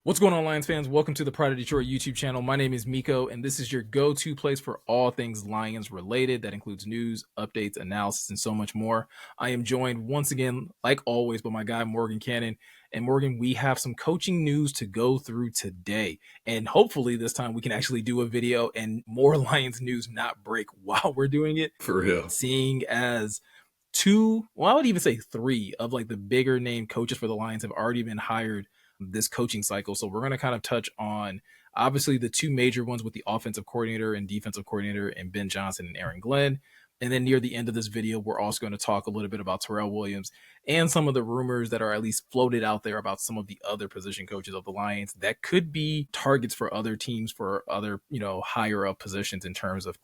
What's going on, Lions fans? Welcome to the Pride of Detroit YouTube channel. My name is Miko, and this is your go-to place for all things Lions related. That includes news, updates, analysis, and so much more. I am joined once again, like always, by my guy Morgan Cannon. And Morgan, we have some coaching news to go through today. And hopefully this time we can actually do a video and more Lions news not break while we're doing it. For real. Seeing as I would even say three of like the bigger name coaches for the Lions have already been hired this coaching cycle. So we're going to kind of touch on obviously the two major ones with the offensive coordinator and defensive coordinator and Ben Johnson and Aaron Glenn. And then near the end of this video, we're also going to talk a little bit about Terrell Williams and some of the rumors that are at least floated out there about some of the other position coaches of the Lions that could be targets for other teams for other, higher up positions in terms of,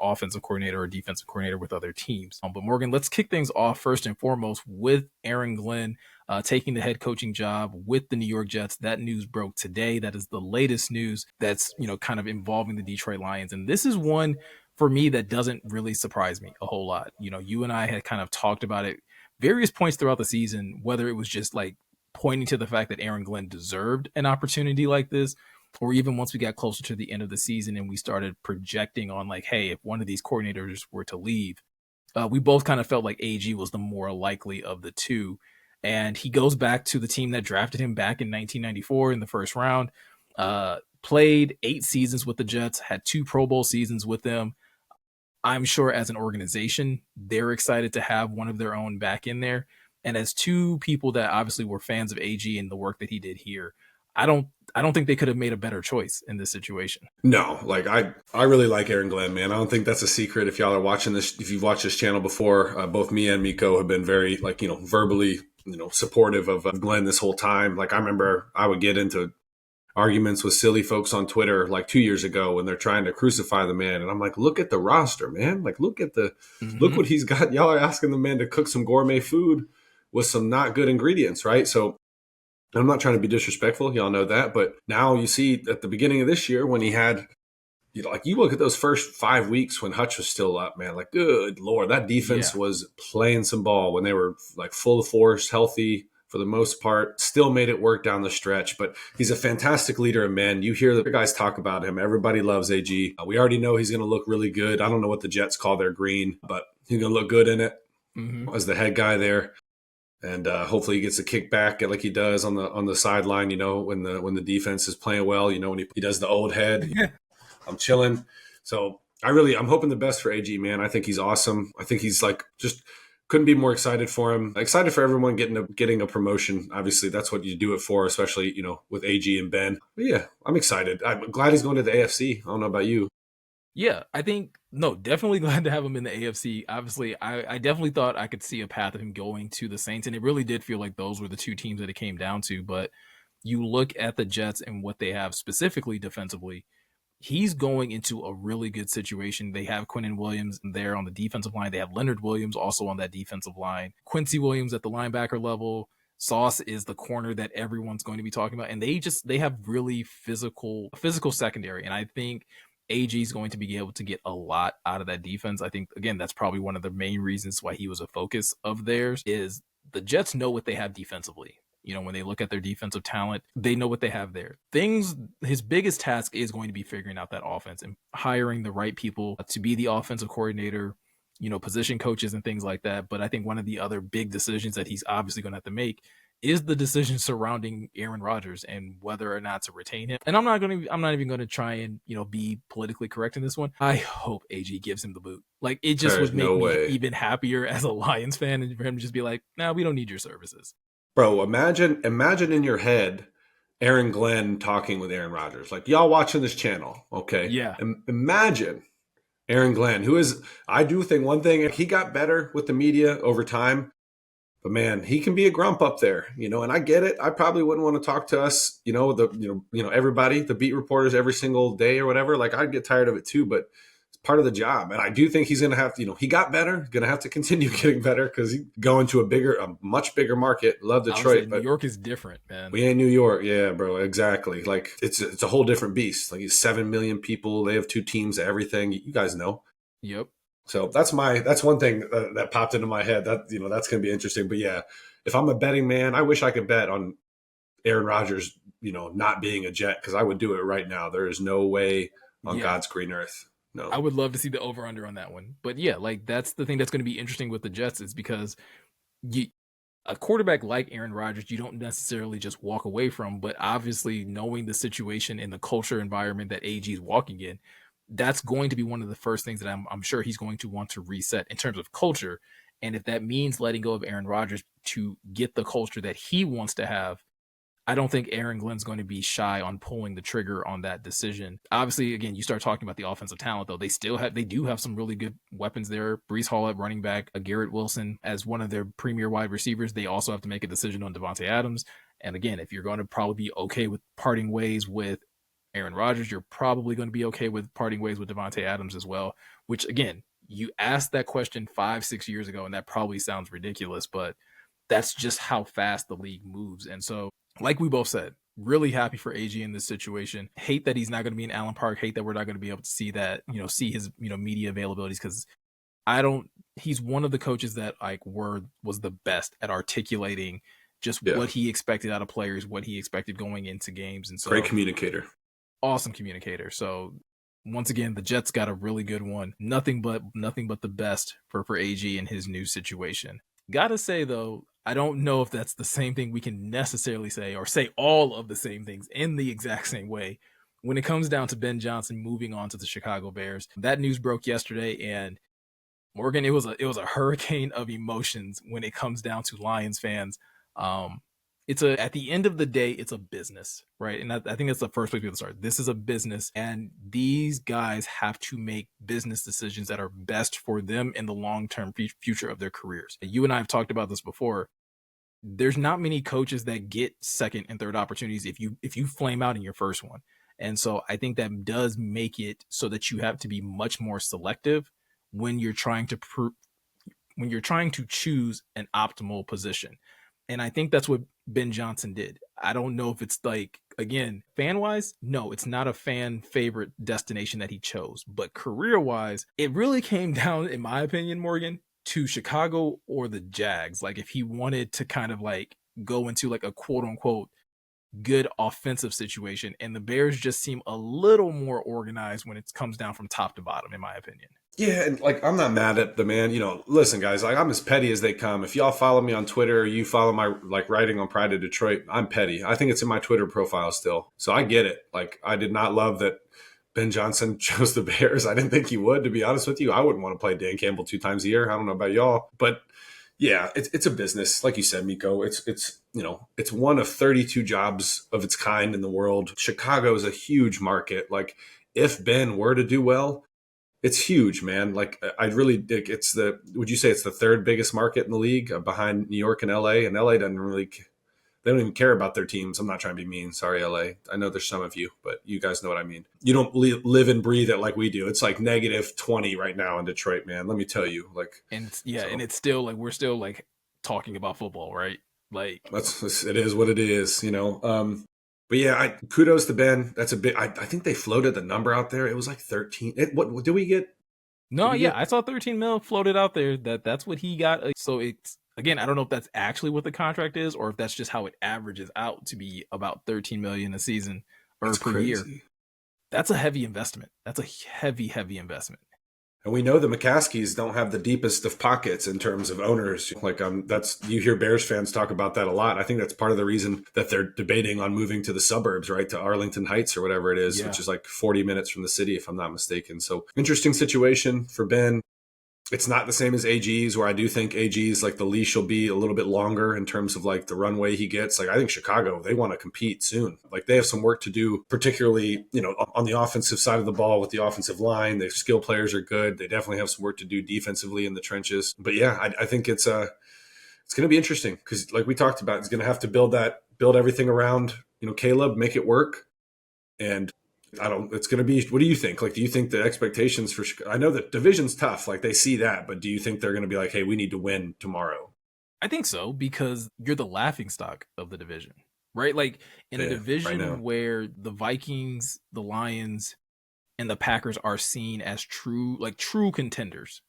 offensive coordinator or defensive coordinator with other teams. But Morgan, let's kick things off first and foremost with Aaron Glenn taking the head coaching job with the New York Jets. That news broke today. That is the latest news that's, kind of involving the Detroit Lions. And this is one for me that doesn't really surprise me a whole lot. You and I had kind of talked about it various points throughout the season, whether it was just like pointing to the fact that Aaron Glenn deserved an opportunity like this, or even once we got closer to the end of the season and we started projecting on like, hey, if one of these coordinators were to leave, we both kind of felt like AG was the more likely of the two. And he goes back to the team that drafted him back in 1994 in the first round, played 8 seasons with the Jets, had 2 Pro Bowl seasons with them. I'm sure as an organization, they're excited to have one of their own back in there. And as two people that obviously were fans of AG and the work that he did here, I don't think they could have made a better choice in this situation. No, like I really like Aaron Glenn, man. I don't think that's a secret. If y'all are watching this, if you've watched this channel before, both me and Miko have been very verbally, supportive of Glenn this whole time. Like I remember I would get into arguments with silly folks on Twitter like 2 years ago when they're trying to crucify the man. And I'm like, look at the roster, man. Like, look what he's got. Y'all are asking the man to cook some gourmet food with some not good ingredients, right? So I'm not trying to be disrespectful. Y'all know that. But now you see at the beginning of this year when he had, you look at those first 5 weeks when Hutch was still up, man, like, good Lord, that defense was playing some ball when they were like full of force, healthy, for the most part, still made it work down the stretch. But he's a fantastic leader of men. You hear the guys talk about him. Everybody loves AG. We already know he's going to look really good. I don't know what the Jets call their green, but he's going to look good in it as the head guy there. And hopefully he gets a kickback like he does on the sideline, when the defense is playing well, when he does the old head. I'm chilling. So I'm hoping the best for AG, man. I think he's awesome. I think he's like just – couldn't be more excited for him. Excited for everyone getting a promotion. Obviously, that's what you do it for, especially, with AG and Ben. But yeah, I'm excited. I'm glad he's going to the AFC. I don't know about you. Yeah, definitely glad to have him in the AFC. Obviously, I definitely thought I could see a path of him going to the Saints, and it really did feel like those were the two teams that it came down to. But you look at the Jets and what they have specifically defensively, he's going into a really good situation. They have Quinnen Williams there on the defensive line. They have Leonard Williams also on that defensive line. Quincy Williams at the linebacker level. Sauce is the corner that everyone's going to be talking about. And they have really physical secondary. And I think AG is going to be able to get a lot out of that defense. I think, again, that's probably one of the main reasons why he was a focus of theirs is the Jets know what they have defensively. When they look at their defensive talent, they know what they have there. His biggest task is going to be figuring out that offense and hiring the right people to be the offensive coordinator, position coaches and things like that. But I think one of the other big decisions that he's obviously going to have to make is the decision surrounding Aaron Rodgers and whether or not to retain him. And I'm not even going to try and, be politically correct in this one. I hope AG gives him the boot. Like it just would make me even happier as a Lions fan and for him to just be like, nah, we don't need your services. Bro, imagine in your head Aaron Glenn talking with Aaron Rodgers. Like y'all watching this channel, okay? Yeah. Imagine Aaron Glenn, who is, I do think one thing, he got better with the media over time, but man, he can be a grump up there, and I get it. I probably wouldn't want to talk to us, everybody, the beat reporters every single day or whatever. Like I'd get tired of it too, but it's part of the job. And I do think he's going to have to, he got better, going to have to continue getting better because he's going to a much bigger market. Love Detroit. But New York is different, man. We ain't New York. Yeah, bro. Exactly. Like it's a whole different beast. Like 7 million people. They have 2 teams, everything. You guys know. Yep. So that's one thing that popped into my head. That that's going to be interesting. But yeah, if I'm a betting man, I wish I could bet on Aaron Rodgers not being a Jet, because I would do it right now. There is no way on Yeah. God's green earth. I No. would love to see the over under on that one. But yeah, like that's the thing that's going to be interesting with the Jets is because you a quarterback like Aaron Rodgers, you don't necessarily just walk away from, but obviously knowing the situation and the culture environment that AG is walking in, that's going to be one of the first things that I'm sure he's going to want to reset in terms of culture. And if that means letting go of Aaron Rodgers to get the culture that he wants to have, I don't think Aaron Glenn's going to be shy on pulling the trigger on that decision. Obviously, again, you start talking about the offensive talent, though. They do have some really good weapons there. Brees Hall at running back, a Garrett Wilson as one of their premier wide receivers. They also have to make a decision on Devontae Adams. And again, if you're going to probably be okay with parting ways with Aaron Rodgers, you're probably going to be okay with parting ways with Devontae Adams as well. Which again, you asked that question 5-6 years ago, and that probably sounds ridiculous, but that's just how fast the league moves. And so like we both said, really happy for AG in this situation. Hate that he's not going to be in Allen Park. Hate that we're not going to be able to see that, see his, media availabilities because he's one of the coaches that was the best at articulating just what he expected out of players, what he expected going into games. And so great communicator. Awesome communicator. So once again, the Jets got a really good one. Nothing but the best for AG in his new situation. Gotta say though, I don't know if that's the same thing we can necessarily say or say all of the same things in the exact same way when it comes down to Ben Johnson moving on to the Chicago Bears. That news broke yesterday, and Morgan, it was a hurricane of emotions when it comes down to Lions fans. At the end of the day, it's a business, right? And I think that's the first place people start. This is a business, and these guys have to make business decisions that are best for them in the long-term future of their careers. You and I have talked about this before. There's not many coaches that get second and third opportunities if you flame out in your first one. And so I think that does make it so that you have to be much more selective when you're trying to choose an optimal position. And I think that's what Ben Johnson did. I don't know if it's like, again, fan-wise, no, it's not a fan favorite destination that he chose. But career-wise, it really came down, in my opinion, Morgan, to Chicago or the Jags. Like if he wanted to kind of like go into like a quote unquote good offensive situation, and the Bears just seem a little more organized when it comes down from top to bottom, in my opinion. Yeah, and like I'm not mad at the man. Listen, guys, like I'm as petty as they come. If y'all follow me on Twitter, or you follow my writing on Pride of Detroit, I'm petty. I think it's in my Twitter profile still. So I get it. Like I did not love that Ben Johnson chose the Bears. I didn't think he would, to be honest with you. I wouldn't want to play Dan Campbell 2 times a year. I don't know about y'all, but yeah, it's a business, like you said, Miko. It's one of 32 jobs of its kind in the world. Chicago is a huge market. Like if Ben were to do well, it's huge, man. Like I really think would you say it's the third biggest market in the league behind New York and LA? And LA doesn't really, they don't even care about their teams. I'm not trying to be mean. Sorry, LA. I know there's some of you, but you guys know what I mean. You don't live and breathe it like we do. It's like negative 20 right now in Detroit, man. Let me tell you. And it's still like we're still like talking about football, right? Like it is what it is, But yeah, kudos to Ben. That's a bit. I think they floated the number out there. It was like 13. What did we get? No, I saw 13 mil floated out there. That's what he got. So it's, again, I don't know if that's actually what the contract is or if that's just how it averages out to be about 13 million a season or per year. That's a heavy investment. That's a heavy investment. And we know the McCaskies don't have the deepest of pockets in terms of owners. You hear Bears fans talk about that a lot. I think that's part of the reason that they're debating on moving to the suburbs, right? To Arlington Heights or whatever it is, which is like 40 minutes from the city, if I'm not mistaken. So interesting situation for Ben. It's not the same as AG's, where I do think AG's like the leash will be a little bit longer in terms of like the runway he gets. Like I think Chicago, they want to compete soon. Like they have some work to do, particularly, on the offensive side of the ball with the offensive line. Their skill players are good. They definitely have some work to do defensively in the trenches. But yeah, I think it's going to be interesting because like we talked about, it's going to have to build everything around, Caleb, make it work. And it's going to be, what do you think? Like, do you think the expectations for, I know that division's tough, like they see that, but do you think they're going to be like, hey, we need to win tomorrow? I think so, because you're the laughingstock of the division, right? Like in a division where the Vikings, the Lions, and the Packers are seen as true contenders,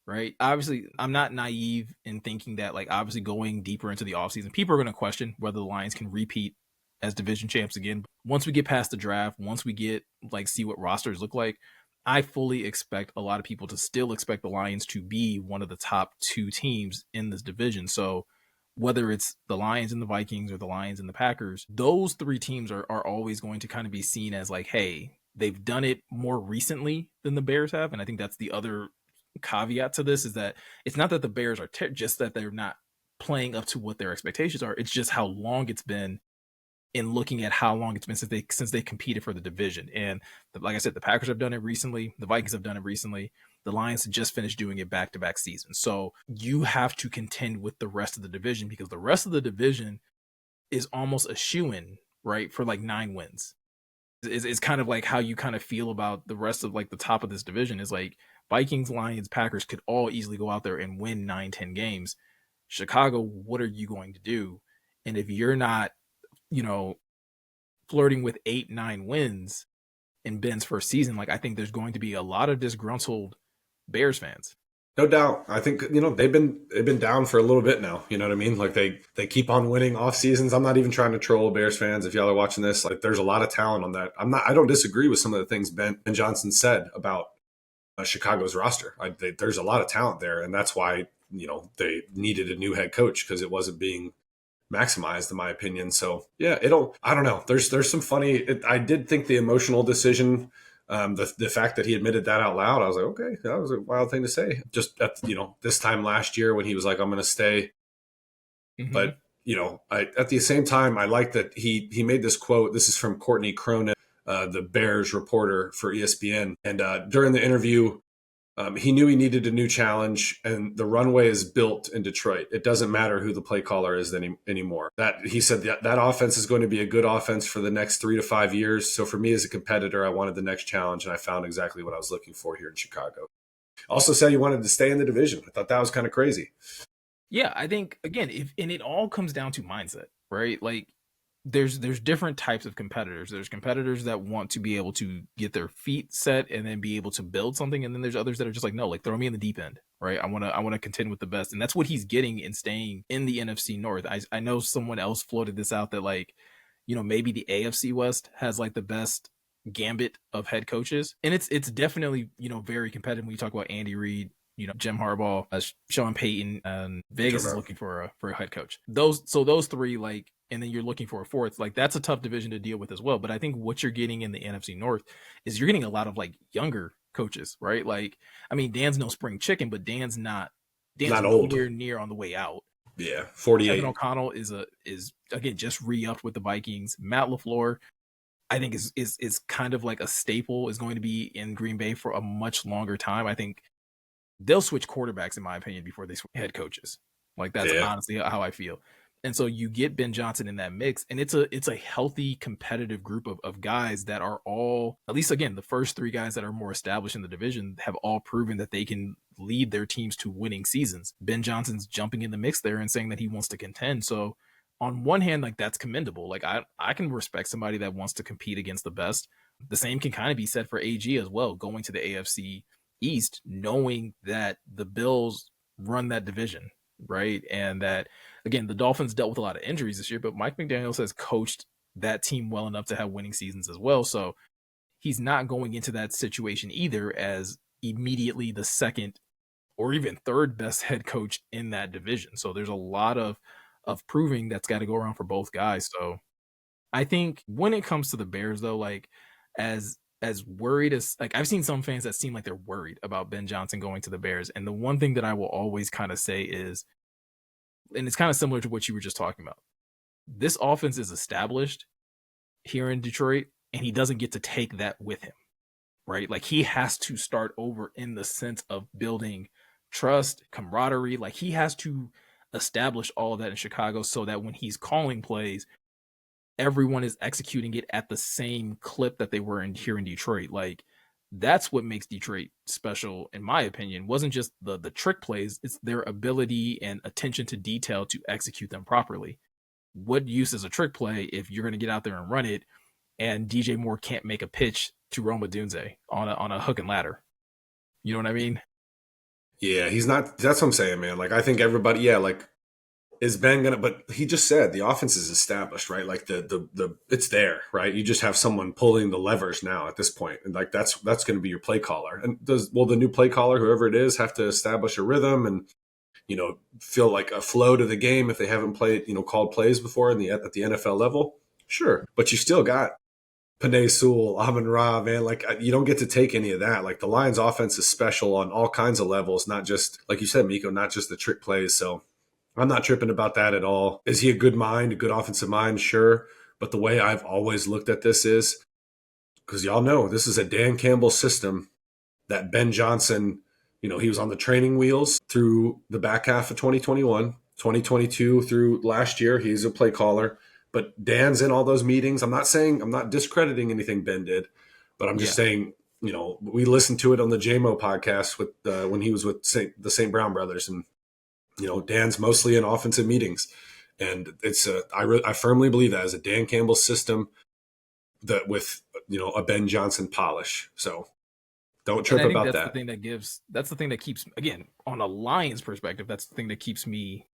right? Obviously, I'm not naive in thinking that, like, obviously going deeper into the offseason, people are going to question whether the Lions can repeat as division champs again. Once we get past the draft, once we get like see what rosters look like, I fully expect a lot of people to still expect the Lions to be one of the top two teams in this division. So whether it's the Lions and the Vikings or the Lions and the Packers, those three teams are always going to kind of be seen as like, hey, they've done it more recently than the Bears have. And I think that's the other caveat to this, is that it's not that the Bears are just that they're not playing up to what their expectations are. It's just how long it's been, in looking at how long it's been since they competed for the division. And like I said, the Packers have done it recently. The Vikings have done it recently. The Lions just finished doing it back-to-back seasons. So you have to contend with the rest of the division, because the rest of the division is almost a shoo-in, right, for like 9 wins. It's kind of like how you kind of feel about the rest of like the top of this division is like Vikings, Lions, Packers could all easily go out there and win 9-10 games. Chicago, what are you going to do? And if you're not, flirting with 8-9 wins in Ben's first season, like I think there's going to be a lot of disgruntled Bears fans. No doubt. I think, they've been down for a little bit now. You know what I mean? Like they keep on winning off seasons. I'm not even trying to troll Bears fans. If y'all are watching this, like there's a lot of talent on that. I don't disagree with some of the things Ben Johnson said about Chicago's roster. There's a lot of talent there. And that's why, they needed a new head coach, because it wasn't being maximized, in my opinion. So yeah, I don't know. There's some funny, I did think the emotional decision, the fact that he admitted that out loud, I was like, okay, that was a wild thing to say. Just at, this time last year when he was like, I'm going to stay. Mm-hmm. But, at the same time, I like that he made this quote. This is from Courtney Cronin, the Bears reporter for ESPN. And during the interview, he knew he needed a new challenge, and the runway is built in Detroit. It doesn't matter who the play caller is anymore. That he said that offense is going to be a good offense for the next 3 to 5 years. So for me as a competitor, I wanted the next challenge, and I found exactly what I was looking for here in Chicago. Also said he wanted to stay in the division. I thought that was kind of crazy. Yeah, I think again, and it all comes down to mindset, right? Like there's different types of competitors. There's competitors that want to be able to get their feet set and then be able to build something, and then there's others that are just like, no, like throw me in the deep end, right? I want to contend with the best, and that's what he's getting in staying in the NFC North. I know someone else floated this out that like, maybe the AFC West has like the best gambit of head coaches, and it's definitely very competitive when you talk about Andy Reid, Jim Harbaugh, Sean Payton, and Vegas is looking for a head coach. Those three, like, and then you're looking for a fourth, like that's a tough division to deal with as well. But I think what you're getting in the NFC North is you're getting a lot of like younger coaches, right? Like, I mean, Dan's no spring chicken, but Dan's not old, near on the way out. Yeah, 48. Kevin O'Connell is again just re-upped with the Vikings. Matt LaFleur, I think is kind of like a staple, is going to be in Green Bay for a much longer time. I think they'll switch quarterbacks, in my opinion, before they switch head coaches. Like that's honestly how I feel. And so you get Ben Johnson in that mix, and it's a healthy, competitive group of guys that are all, at least again, the first 3 guys that are more established in the division have all proven that they can lead their teams to winning seasons. Ben Johnson's jumping in the mix there and saying that he wants to contend. So on one hand, like that's commendable. Like I can respect somebody that wants to compete against the best. The same can kind of be said for AG as well, going to the AFC East, knowing that the Bills run that division, right? And that, again, the Dolphins dealt with a lot of injuries this year, but Mike McDaniels has coached that team well enough to have winning seasons as well. So he's not going into that situation either as immediately the second or even third best head coach in that division. So there's a lot of proving that's got to go around for both guys. So I think when it comes to the Bears, though, like as worried as, like, I've seen some fans that seem like they're worried about Ben Johnson going to the Bears. And the one thing that I will always kind of say is, and it's kind of similar to what you were just talking about, this offense is established here in Detroit, and he doesn't get to take that with him, right? Like he has to start over in the sense of building trust, camaraderie. Like he has to establish all of that in Chicago so that when he's calling plays, everyone is executing it at the same clip that they were in here in Detroit. Like that's what makes Detroit special, in my opinion. It wasn't just the trick plays, it's their ability and attention to detail to execute them properly. What use is a trick play if you're going to get out there and run it and DJ Moore can't make a pitch to Rome Odunze on a hook and ladder? You know what I mean? Yeah, he's not. That's what I'm saying, man. Like I think everybody, like is Ben gonna? But he just said the offense is established, right? Like the it's there, right? You just have someone pulling the levers now at this point, and like that's going to be your play caller. And will the new play caller, whoever it is, have to establish a rhythm and feel like a flow to the game if they haven't played called plays before in the at the NFL level? Sure, but you still got Panay Sewell, Amon Ra, man. Like you don't get to take any of that. Like the Lions' offense is special on all kinds of levels, not just like you said, Miko, not just the trick plays. So I'm not tripping about that at all. Is he a good mind, a good offensive mind? Sure. But the way I've always looked at this is because y'all know this is a Dan Campbell system that Ben Johnson, he was on the training wheels through the back half of 2021, 2022 through last year. He's a play caller. But Dan's in all those meetings. I'm not discrediting anything Ben did, but I'm just saying, we listened to it on the JMO podcast with when he was with the St. Brown brothers, and Dan's mostly in offensive meetings, and I firmly believe that as a Dan Campbell system that with a Ben Johnson polish. So don't trip And I think about that's that. that's the thing that keeps, again, on a Lions perspective, that's the thing that keeps me,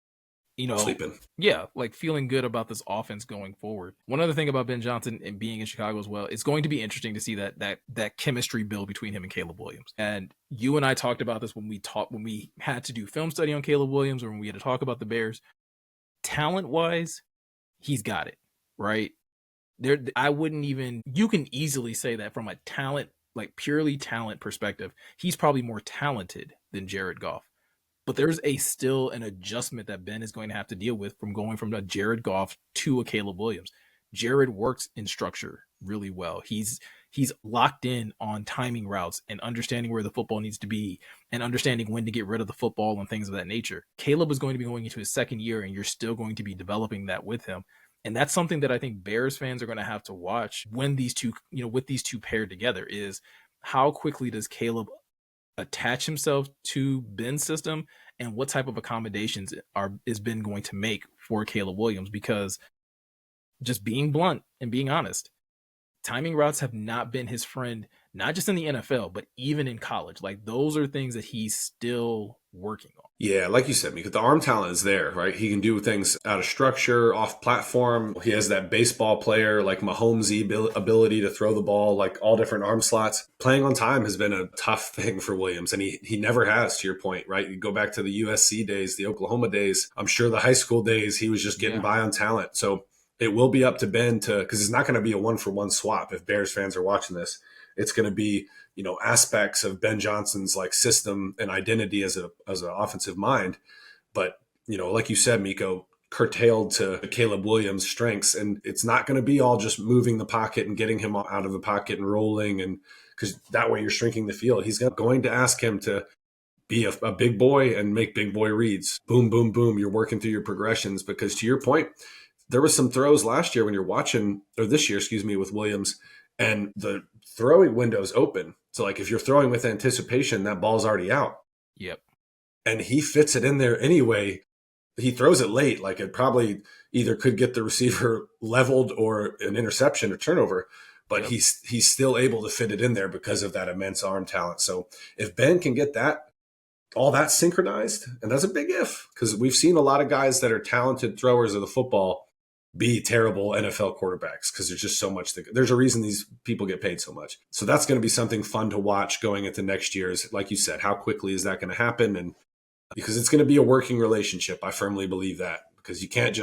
Sleeping. yeah, like feeling good about this offense going forward. One other thing about Ben Johnson and being in Chicago as well, it's going to be interesting to see that chemistry build between him and Caleb Williams. And you and I talked about this when we had to do film study on Caleb Williams, or when we had to talk about the Bears. Talent wise, he's got it, right? You can easily say that from a talent, like purely talent perspective, he's probably more talented than Jared Goff. But there's still an adjustment that Ben is going to have to deal with from going from a Jared Goff to a Caleb Williams. Jared works in structure really well. He's locked in on timing routes and understanding where the football needs to be and understanding when to get rid of the football and things of that nature. Caleb is going to be going into his second year, and you're still going to be developing that with him. And that's something that I think Bears fans are going to have to watch when these two, with these two paired together, is how quickly does Caleb attach himself to Ben's system, and what type of accommodations is Ben going to make for Caleb Williams? Because just being blunt and being honest, timing routes have not been his friend, not just in the NFL, but even in college. Like those are things that he's still working on. Yeah, like you said, because the arm talent is there, right? He can do things out of structure, off platform. He has that baseball player, like Mahomes-y ability to throw the ball, like all different arm slots. Playing on time has been a tough thing for Williams, and he never has, to your point, right? You go back to the USC days, the Oklahoma days. I'm sure the high school days, he was just getting by on talent. So it will be up to Ben because it's not going to be a one-for-one swap if Bears fans are watching this. It's going to be aspects of Ben Johnson's like system and identity as an offensive mind, but like you said, Miko, curtailed to Caleb Williams' strengths, and it's not going to be all just moving the pocket and getting him out of the pocket and rolling, and because that way you're shrinking the field. He's going to ask him to be a big boy and make big boy reads. Boom, boom, boom. You're working through your progressions because, to your point, there was some throws last year when you're watching, or this year, excuse me, with Williams, and the throwing window's open. So like if you're throwing with anticipation, that ball's already out. Yep. And he fits it in there anyway. He throws it late. Like it probably either could get the receiver leveled or an interception or turnover, but he's still able to fit it in there because of that immense arm talent. So if Ben can get all that synchronized, and that's a big if, because we've seen a lot of guys that are talented throwers of the football be terrible NFL quarterbacks because there's just so much. There's a reason these people get paid so much. So that's going to be something fun to watch going into next year's. Like you said, how quickly is that going to happen? And because it's going to be a working relationship, I firmly believe that, because you can't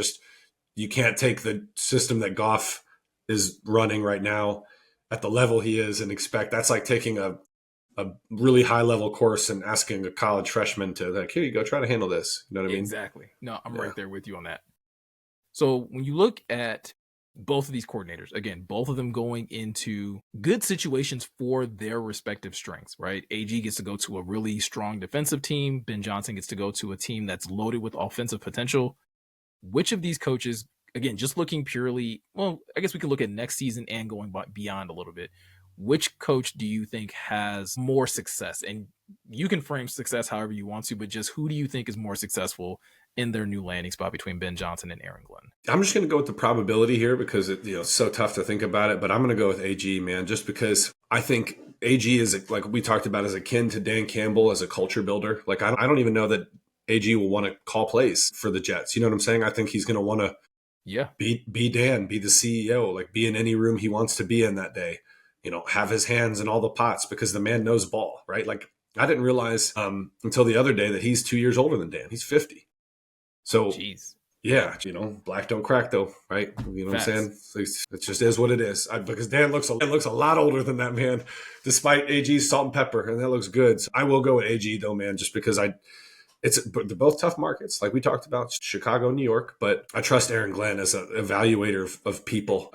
take the system that Goff is running right now at the level he is and expect that's like taking a really high level course and asking a college freshman to like, here you go, try to handle this. You know what I mean? Exactly. No, I'm right there with you on that. So when you look at both of these coordinators, again, both of them going into good situations for their respective strengths, right? AG gets to go to a really strong defensive team. Ben Johnson gets to go to a team that's loaded with offensive potential. Which of these coaches, again, just looking purely, well, I guess we could look at next season and going beyond a little bit. Which coach do you think has more success? And you can frame success however you want to, but just who do you think is more successful in their new landing spot between Ben Johnson and Aaron Glenn? I'm just going to go with the probability here because it's so tough to think about it, but I'm going to go with AG, man, just because I think AG is, like we talked about, is akin to Dan Campbell as a culture builder. Like I don't even know that AG will want to call plays for the Jets. You know what I'm saying? I think he's going to want to Yeah. be Dan, be the CEO, like be in any room he wants to be in that day. Have his hands in all the pots because the man knows ball, right? Like I didn't realize until the other day that he's 2 years older than Dan. He's 50. So Jeez. yeah, black don't crack though, right? You know Facts. what I'm saying? It just is what it is. Because Dan looks a lot older than that man, despite AG's salt and pepper, and that looks good. So I will go with AG though, man, just because they're both tough markets, like we talked about, Chicago, New York. But I trust Aaron Glenn as an evaluator of people.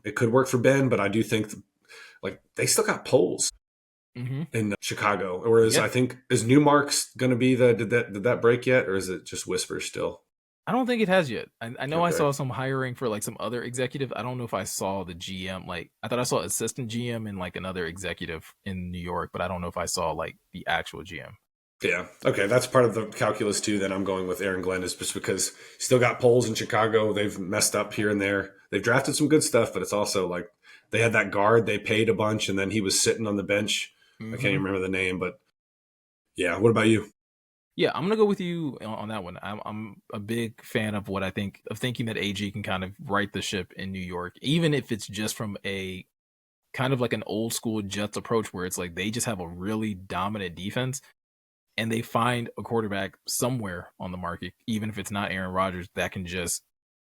It could work for Ben, but I do think like they still got polls in Chicago. Whereas I think is Newmark's going to be did that break yet, or is it just whispers still? I don't think it has yet. I know I Okay. saw some hiring for like some other executive. I don't know if I saw the GM. Like I thought I saw assistant GM and like another executive in New York, but I don't know if I saw like the actual GM. Yeah. Okay. That's part of the calculus too. Then I'm going with Aaron Glenn is just because still got polls in Chicago. They've messed up here and there. They've drafted some good stuff, but it's also like they had that guard they paid a bunch, and then he was sitting on the bench. I can't even remember the name, but yeah. What about you? Yeah, I'm gonna go with you on that one. I'm a big fan of what I think of thinking that AG can kind of right the ship in New York, even if it's just from a kind of like an old school Jets approach where it's like they just have a really dominant defense and they find a quarterback somewhere on the market, even if it's not Aaron Rodgers, that can just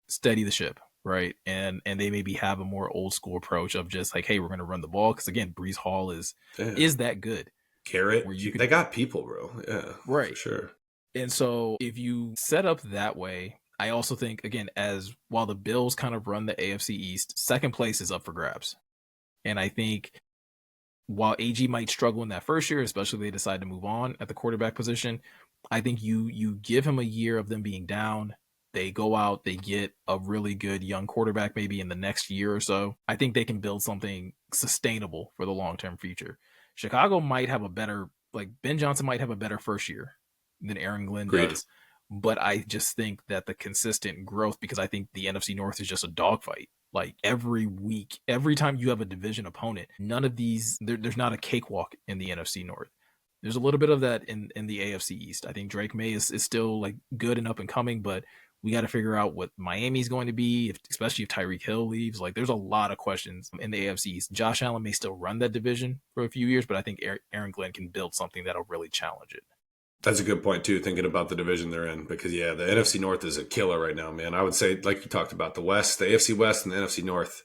steady the ship, right? And they maybe have a more old school approach of just like, hey, we're gonna run the ball because again, Brees Hall is that good. Garrett, they got people, bro. Yeah, right, for sure. And so if you set up that way, I also think again, as while the Bills kind of run the AFC East, second place is up for grabs. And I think while AG might struggle in that first year, especially if they decide to move on at the quarterback position, I think you give him a year of them being down. They go out, they get a really good young quarterback maybe in the next year or so. I think they can build something sustainable for the long-term future. Chicago might have a better, like Ben Johnson might have a better first year than Aaron Glenn does. But I just think that the consistent growth, because I think the NFC North is just a dogfight. Like every week, every time you have a division opponent, none of these, there's not a cakewalk in the NFC North. There's a little bit of that in the AFC East. I think Drake May is still like good and up and coming, but we got to figure out what Miami's going to be, especially if Tyreek Hill leaves. Like there's a lot of questions in the AFC East. Josh Allen may still run that division for a few years, but I think Aaron Glenn can build something that'll really challenge it. That's a good point too, thinking about the division they're in, because the NFC North is a killer right now, man. I would say, like you talked about, the West, the AFC West and the NFC North,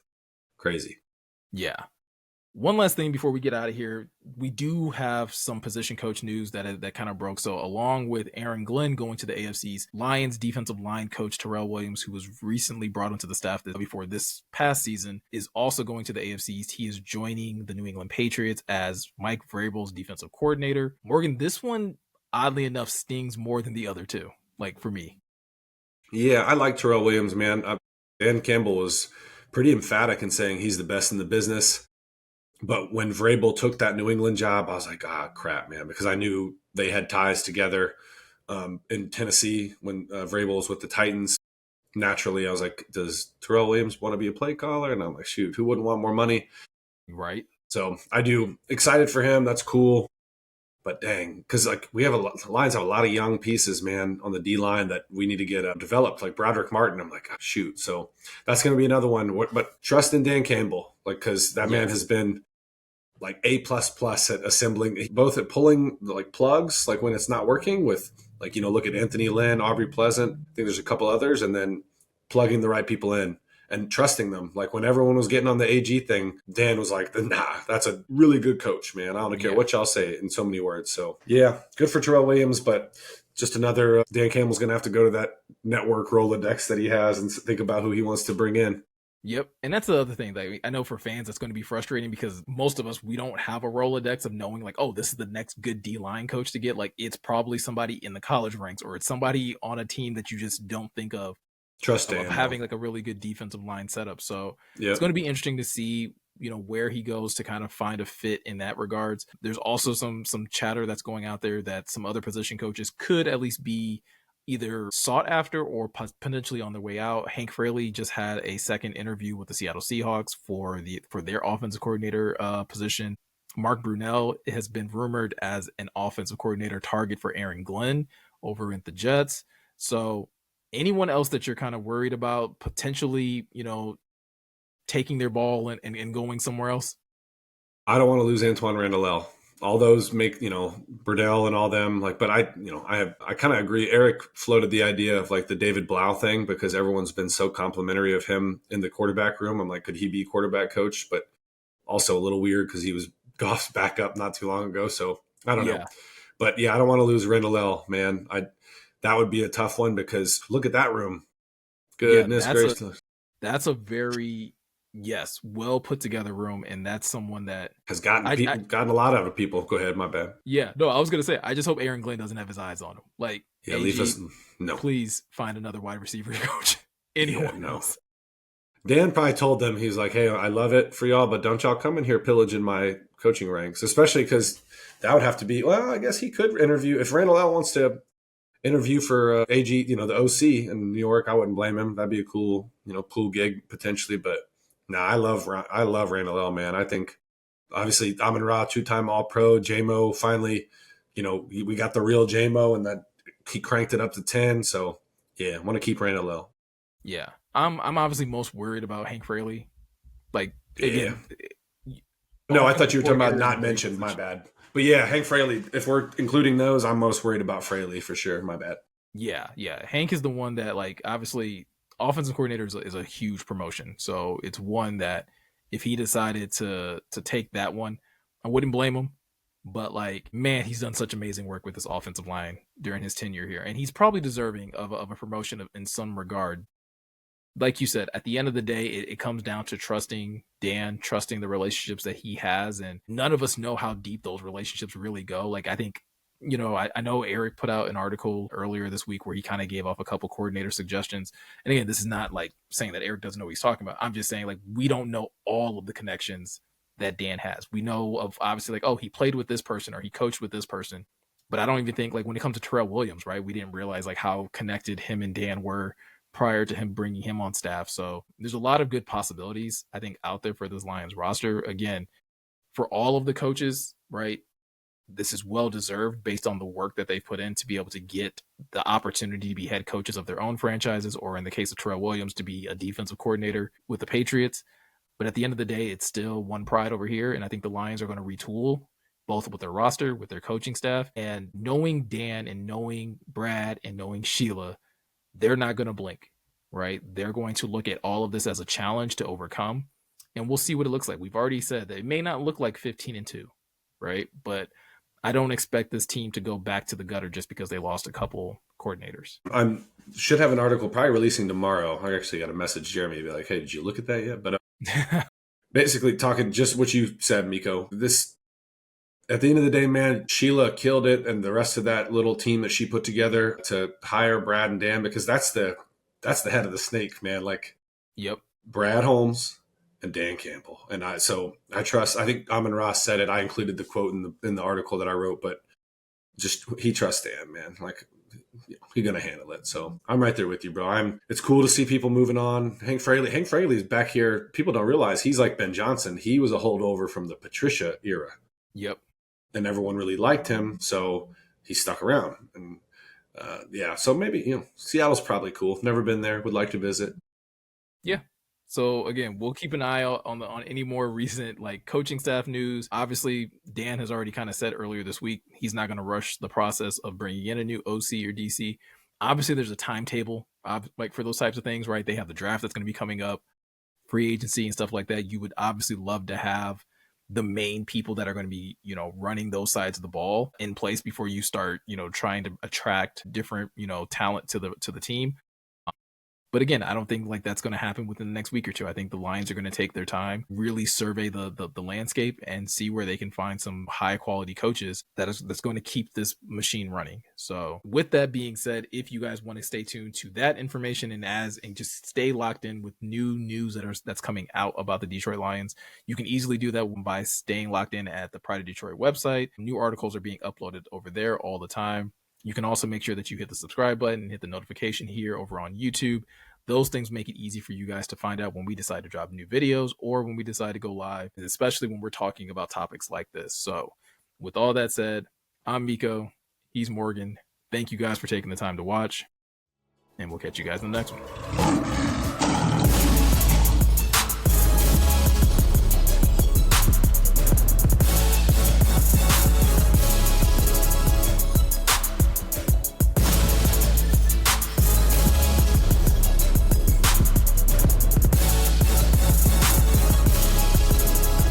crazy. Yeah. One last thing before we get out of here, we do have some position coach news that kind of broke. So along with Aaron Glenn going to the AFC's, Lions defensive line coach Terrell Williams, who was recently brought onto the staff before this past season, is also going to the AFC's. He is joining the New England Patriots as Mike Vrabel's defensive coordinator. Morgan, this one, oddly enough, stings more than the other two, like for me. Yeah, I like Terrell Williams, man. Dan Campbell was pretty emphatic in saying he's the best in the business. But when Vrabel took that New England job, I was like, crap, man, because I knew they had ties together in Tennessee when Vrabel was with the Titans. Naturally, I was like, does Terrell Williams want to be a play caller? And I'm like, shoot, who wouldn't want more money? Right. So I do. Excited for him. That's cool. But dang, because like we have Lions have a lot of young pieces, man, on the D line that we need to get developed. Like Broderick Martin, I'm like, shoot. So that's going to be another one. But trust in Dan Campbell, like because that man has been like A++ at assembling, both at pulling like plugs, like when it's not working with like look at Anthony Lynn, Aubrey Pleasant. I think there's a couple others, and then plugging the right people in. And trusting them. Like when everyone was getting on the AG thing, Dan was like, nah, that's a really good coach, man. I don't care what y'all say in so many words. So yeah, good for Terrell Williams, but just another Dan Campbell's going to have to go to that network Rolodex that he has and think about who he wants to bring in. Yep. And that's the other thing that I know for fans, that's going to be frustrating because most of us, we don't have a Rolodex of knowing like, oh, this is the next good D-line coach to get. Like it's probably somebody in the college ranks or it's somebody on a team that you just don't think of. Trust of having like a really good defensive line setup. So it's going to be interesting to see, where he goes to kind of find a fit in that regards. There's also some chatter that's going out there that some other position coaches could at least be either sought after or potentially on their way out. Hank Fraley just had a second interview with the Seattle Seahawks for their offensive coordinator position. Mark Brunell has been rumored as an offensive coordinator target for Aaron Glenn. over at the Jets. So anyone else that you're kind of worried about potentially, taking their ball and going somewhere else? I don't want to lose Antoine Randall. All those make, Burdell and all them like, but I kind of agree. Eric floated the idea of like the David Blau thing because everyone's been so complimentary of him in the quarterback room. I'm like, could he be quarterback coach? But also a little weird because he was Goff's backup not too long ago. So I don't know. Yeah. But yeah, I don't want to lose Randall, man. That would be a tough one because look at that room. Goodness gracious. That's a very well put together room, and that's someone that has gotten a lot out of people. Go ahead, my bad. Yeah, no, I was gonna say I just hope Aaron Glenn doesn't have his eyes on him. Like, yeah, leave us. No, please find another wide receiver coach. Anyone else? Dan probably told them, he's like, hey, I love it for y'all, but don't y'all come in here pillaging my coaching ranks, especially because that would have to be. Well, I guess he could interview if Randall L wants to interview for AG, the OC in New York. I wouldn't blame him. That'd be a cool, cool gig potentially. But no, I love Randall L, man. I think obviously Amon-Ra, 2-time All-Pro, JMO finally, we got the real JMO, and that he cranked it up to 10. So yeah, I want to keep Randall L. Yeah, I'm obviously most worried about Hank Fraley. Like again, no, I thought you were talking about not mentioned. My bad. But yeah, Hank Fraley, if we're including those, I'm most worried about Fraley for sure. My bad. Yeah. Hank is the one that, like, obviously offensive coordinator is a huge promotion. So it's one that if he decided to take that one, I wouldn't blame him. But like, man, he's done such amazing work with this offensive line during his tenure here. And he's probably deserving of a promotion in some regard. Like you said, at the end of the day, it comes down to trusting Dan, trusting the relationships that he has. And none of us know how deep those relationships really go. Like, I think, I know Eric put out an article earlier this week where he kind of gave off a couple coordinator suggestions. And again, this is not like saying that Eric doesn't know what he's talking about. I'm just saying, like, we don't know all of the connections that Dan has. We know of obviously like, oh, he played with this person or he coached with this person. But I don't even think, like, when it comes to Terrell Williams, right, we didn't realize like how connected him and Dan were prior to him bringing him on staff. So there's a lot of good possibilities, I think, out there for this Lions roster. Again, for all of the coaches, right, this is well deserved based on the work that they've put in to be able to get the opportunity to be head coaches of their own franchises, or in the case of Terrell Williams, to be a defensive coordinator with the Patriots. But at the end of the day, it's still one pride over here. And I think the Lions are going to retool both with their roster, with their coaching staff, and knowing Dan and knowing Brad and knowing Sheila, they're not going to blink, right? They're going to look at all of this as a challenge to overcome, and we'll see what it looks like. We've already said that it may not look like 15-2, right? But I don't expect this team to go back to the gutter just because they lost a couple coordinators. I should have an article probably releasing tomorrow. I actually got a message Jeremy be like, hey, did you look at that yet? But basically talking just what you said, Miko, this, at the end of the day, man, Sheila killed it, and the rest of that little team that she put together to hire Brad and Dan, because that's the head of the snake, man. Like, yep, Brad Holmes and Dan Campbell, and I trust. I think Amon-Ra said it. I included the quote in the article that I wrote, but just he trusts Dan, man. Like, he's gonna handle it. So I'm right there with you, bro. It's cool to see people moving on. Hank Fraley's back here. People don't realize he's like Ben Johnson. He was a holdover from the Patricia era. Yep. And everyone really liked him, so he stuck around. And so maybe, Seattle's probably cool. Never been there, would like to visit. Yeah. So again, we'll keep an eye out on any more recent like coaching staff news. Obviously, Dan has already kind of said earlier this week he's not going to rush the process of bringing in a new OC or DC. Obviously, there's a timetable like for those types of things, right? They have the draft that's going to be coming up, free agency and stuff like that. You would obviously love to have the main people that are going to be, running those sides of the ball in place before you start, trying to attract different, talent to the team. But again, I don't think like that's going to happen within the next week or two. I think the Lions are going to take their time, really survey the landscape and see where they can find some high quality coaches that's going to keep this machine running. So with that being said, if you guys want to stay tuned to that information and just stay locked in with new news that's coming out about the Detroit Lions, you can easily do that by staying locked in at the Pride of Detroit website. New articles are being uploaded over there all the time. You can also make sure that you hit the subscribe button and hit the notification here over on YouTube. Those things make it easy for you guys to find out when we decide to drop new videos or when we decide to go live, especially when we're talking about topics like this. So with all that said, I'm Miko. He's Morgan. Thank you guys for taking the time to watch, and we'll catch you guys in the next one.